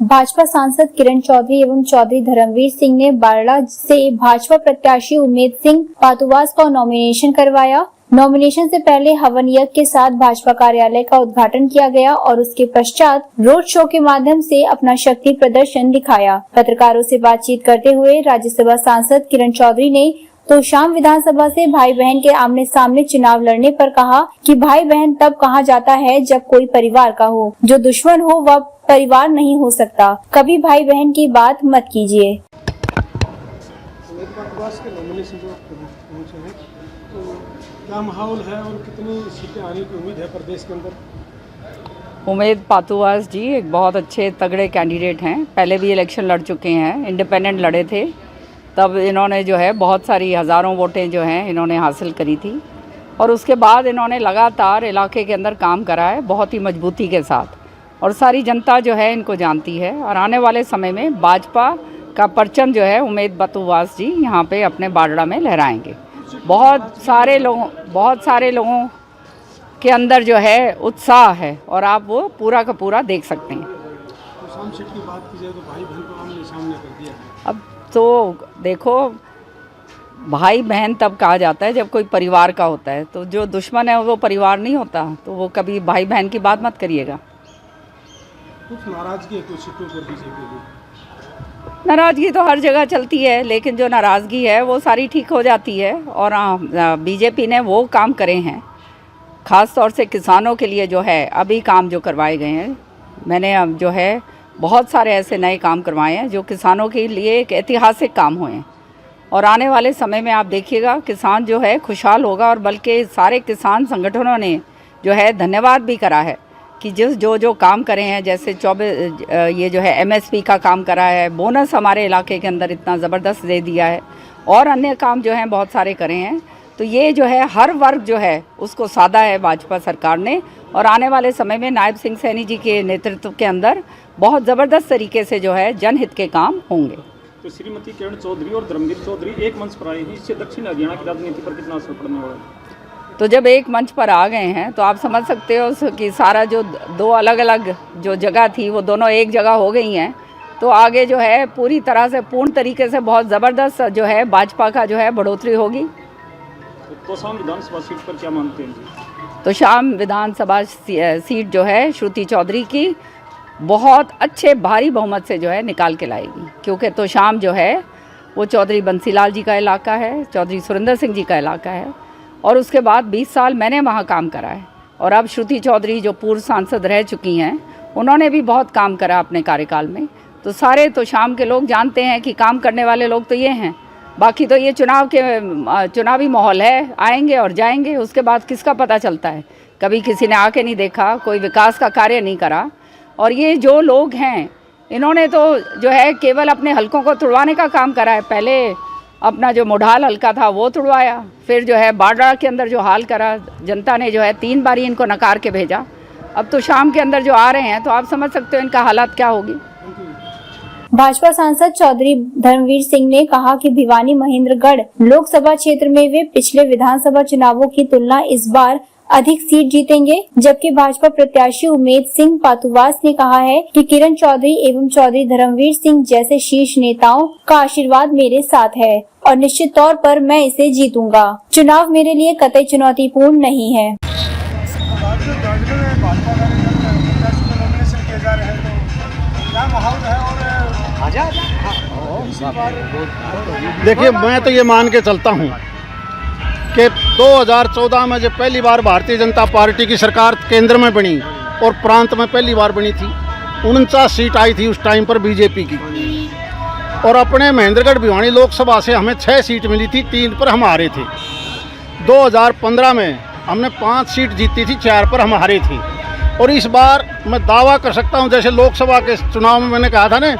भाजपा सांसद किरण चौधरी एवं चौधरी धर्मवीर सिंह ने बारड़ा से भाजपा प्रत्याशी उमेद सिंह पातुवास का नॉमिनेशन करवाया। नॉमिनेशन से पहले हवन यज्ञ के साथ भाजपा कार्यालय का उद्घाटन किया गया और उसके पश्चात रोड शो के माध्यम से अपना शक्ति प्रदर्शन दिखाया। पत्रकारों से बातचीत करते हुए राज्यसभा सांसद किरण चौधरी ने तोशाम विधानसभा से भाई बहन के आमने सामने चुनाव लड़ने पर कहा कि भाई बहन तब कहा जाता है जब कोई परिवार का हो, जो दुश्मन हो वह परिवार नहीं हो सकता। कभी भाई बहन की बात मत कीजिए। क्या माहौल है और कितनी सीटें आने की उम्मीद है प्रदेश के अंदर? उमेद पातुवास जी एक बहुत अच्छे तगड़े कैंडिडेट हैं। पहले भी इलेक्शन लड़ चुके हैं, इंडिपेंडेंट लड़े थे, तब इन्होंने जो है बहुत सारी हज़ारों वोटें जो हैं इन्होंने हासिल करी थी और उसके बाद इन्होंने लगातार इलाके के अंदर काम करा है बहुत ही मजबूती के साथ और सारी जनता जो है इनको जानती है और आने वाले समय में भाजपा का परचम जो है उमेद पातुवास जी यहाँ पे अपने बारड़ा में लहराएंगे। बहुत सारे लोगों के अंदर जो है उत्साह है और आप वो पूरा का पूरा देख सकते हैं। तोशाम सीट की बात की जाए तो भाई बहन को आमने सामने कर दिया। अब तो देखो, भाई बहन तब कहा जाता है जब कोई परिवार का होता है, तो जो दुश्मन है वो परिवार नहीं होता, तो वो कभी भाई बहन की बात मत करिएगा। कुछ नाराजगी है कुछ सीटों पर बीजेपी की? नाराज़गी तो हर जगह चलती है, लेकिन जो नाराज़गी है वो सारी ठीक हो जाती है और बीजेपी ने वो काम करे हैं, ख़ास तौर से किसानों के लिए जो है अभी काम जो करवाए गए हैं, मैंने अब जो है बहुत सारे ऐसे नए काम करवाए हैं जो किसानों के लिए एक ऐतिहासिक काम हुए हैं और आने वाले समय में आप देखिएगा किसान जो है खुशहाल होगा और बल्कि सारे किसान संगठनों ने जो है धन्यवाद भी करा है कि जो काम करे हैं, जैसे 24 ये जो है MSP का काम करा है, बोनस हमारे इलाके के अंदर इतना ज़बरदस्त दे दिया है और अन्य काम जो हैं बहुत सारे करे हैं। तो ये जो है हर वर्ग जो है उसको साधा है भाजपा सरकार ने और आने वाले समय में नायब सिंह सैनी जी के नेतृत्व के अंदर बहुत ज़बरदस्त तरीके से जो है जनहित के काम होंगे। तो श्रीमती किरण चौधरी और धर्मवीर चौधरी एक मंच पर आए हैं, इससे दक्षिण हरियाणा की राजनीति पर कितना असर पड़ने वाला है? तो जब एक मंच पर आ गए हैं तो आप समझ सकते हो कि सारा जो दो अलग अलग जो जगह थी वो दोनों एक जगह हो गई हैं, तो आगे जो है पूरी तरह से पूर्ण तरीके से बहुत ज़बरदस्त जो है भाजपा का जो है बढ़ोतरी होगी। तोशाम विधानसभा सीट पर क्या मानते हैं जी? तोशाम विधानसभा सीट जो है श्रुति चौधरी की बहुत अच्छे भारी बहुमत से जो है निकाल के लाएगी, क्योंकि तोशाम जो है वो चौधरी बंसीलाल जी का इलाका है, चौधरी सुरेंद्र सिंह जी का इलाका है और उसके बाद 20 साल मैंने वहाँ काम करा है और अब श्रुति चौधरी जो पूर्व सांसद रह चुकी हैं उन्होंने भी बहुत काम करा अपने कार्यकाल में। तो सारे तोशाम के लोग जानते हैं कि काम करने वाले लोग तो ये हैं, बाकी तो ये चुनावी माहौल है, आएंगे और जाएंगे, उसके बाद किसका पता चलता है। कभी किसी ने आके नहीं देखा, कोई विकास का कार्य नहीं करा और ये जो लोग हैं इन्होंने तो जो है केवल अपने हलकों को तुड़वाने का काम करा है। पहले अपना जो मोढाल हल्का था वो तुड़वाया, फिर जो है बारड़ा के अंदर जो हाल करा, जनता ने जो है 3 बारी इनको नकार के भेजा। अब तो शाम के अंदर जो आ रहे हैं तो आप समझ सकते हो इनका हालात क्या होगी। भाजपा सांसद चौधरी धर्मवीर सिंह ने कहा कि भिवानी महेंद्रगढ़ लोकसभा क्षेत्र में वे पिछले विधानसभा चुनावों की तुलना इस बार अधिक सीट जीतेंगे, जबकि भाजपा प्रत्याशी उमेद सिंह पातुवास ने कहा है कि किरण चौधरी एवं चौधरी धर्मवीर सिंह जैसे शीर्ष नेताओं का आशीर्वाद मेरे साथ है और निश्चित तौर पर मैं इसे जीतूंगा। चुनाव मेरे लिए कतई चुनौतीपूर्ण नहीं है। देखिए, मैं तो ये मान के चलता हूँ कि 2014 में जब पहली बार भारतीय जनता पार्टी की सरकार केंद्र में बनी और प्रांत में पहली बार बनी थी, 49 सीट आई थी उस टाइम पर बीजेपी की और अपने महेंद्रगढ़ भिवानी लोकसभा से हमें 6 सीट मिली थी, 3 पर हम हारे थे। 2015 में हमने 5 सीट जीती थी, 4 पर हम हारे थे और इस बार मैं दावा कर सकता हूं, जैसे लोकसभा के चुनाव में मैंने कहा था ना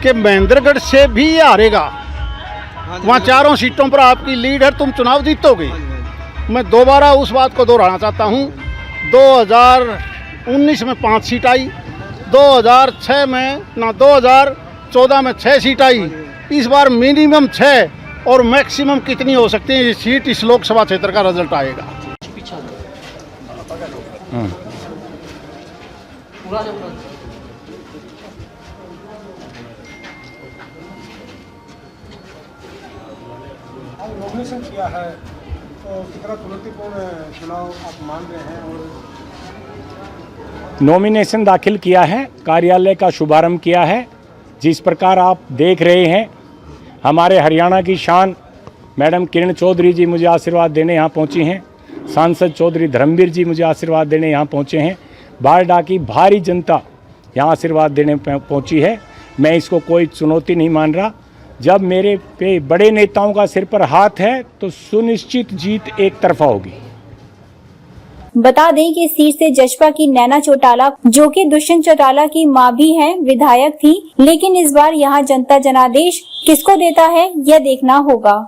कि महेंद्रगढ़ से भी हारेगा, वहाँ 4 सीटों पर आपकी लीड है, तुम चुनाव जीतोगे। मैं दोबारा उस बात को दोहराना चाहता हूँ। 2019 में 5 सीट आई, 2014 में 6 सीट आई, इस बार मिनिमम 6 और मैक्सिमम कितनी हो सकती है ये सीट, इस लोकसभा क्षेत्र का रिजल्ट आएगा। नॉमिनेशन किया है तो कितना चुनौतीपूर्ण चुनाव आप मान रहे हैं? और नॉमिनेशन दाखिल किया है, कार्यालय का शुभारंभ किया है। जिस प्रकार आप देख रहे हैं, हमारे हरियाणा की शान मैडम किरण चौधरी जी मुझे आशीर्वाद देने यहाँ पहुँची हैं। सांसद चौधरी धर्मवीर जी मुझे आशीर्वाद देने यहाँ पहुँचे हैं। बारडा की भारी जनता यहाँ आशीर्वाद देने पहुँची है। मैं इसको कोई चुनौती नहीं मान रहा। जब मेरे पे बड़े नेताओं का सिर पर हाथ है तो सुनिश्चित जीत एक तरफा होगी। बता दें कि इस सीट से जसपा की नैना चौटाला, जो कि दुष्यंत चौटाला की मां भी हैं, विधायक थी। लेकिन इस बार यहां जनता जनादेश किसको देता है, यह देखना होगा।